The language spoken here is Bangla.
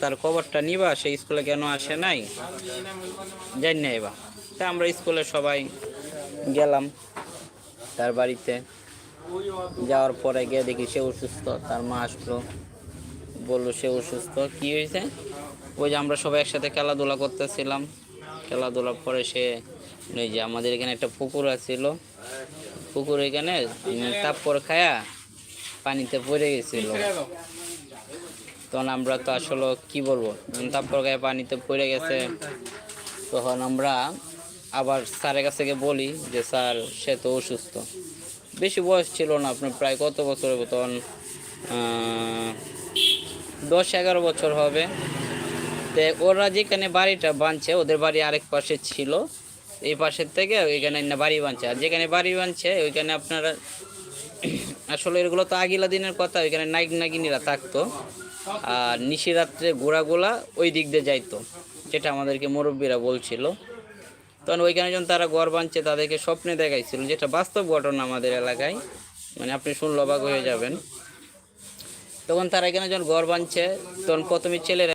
তার খবরটা নিবা, সে স্কুলে কেন আসে নাই জানি না। এবার তা আমরা স্কুলে সবাই গেলাম তার বাড়িতে। যাওয়ার পরে গিয়ে দেখি সে অসুস্থ। তার মা আসলো, বললো সে অসুস্থ। কি হয়েছে? ওই যে আমরা সবাই একসাথে খেলাধুলা করতেছিলাম, খেলাধুলার পরে সে ওই যে আমাদের এখানে একটা পুকুর আছিল, পুকুর এখানে তাপ্পর খায়া পানিতে পড়ে গেছিল। তখন আমরা তো আসলে কি বলবো, তাপ্পর খায়া পানিতে পড়ে গেছে। তখন আমরা আবার স্যারের কাছে গিয়ে বলি যে স্যার সে তো অসুস্থ। বেশি বয়স ছিল না, আপনার প্রায় কত বছর হবে তখন, 10-11 বছর হবে। তো ওরা যেখানে বাড়িটা বাঁধছে, ওদের বাড়ি আরেক পাশে ছিল, এই পাশের থেকে ওইখানে না বাড়ি বাঁধছে। আর যেখানে বাড়ি বাঁধছে ওইখানে আপনারা আসলে এগুলো তো আগিলা দিনের কথা, ওইখানে নায়ক নাগিনীরা থাকতো। আর নিশিরাত্রে ঘোড়াগুলা ওই দিক দিয়ে যাইতো, যেটা আমাদেরকে মুরব্বীরা বলছিল। তখন ওইখানে যখন তারা ঘর বাঁধছে তাদেরকে স্বপ্নে দেখাইছিল, যেটা বাস্তব ঘটনা আমাদের এলাকায়, মানে আপনি শুনলে অবাক হয়ে যাবেন। তখন তারা এখানে যখন ঘর বাঁধছে তখন প্রথমে ছেলেরা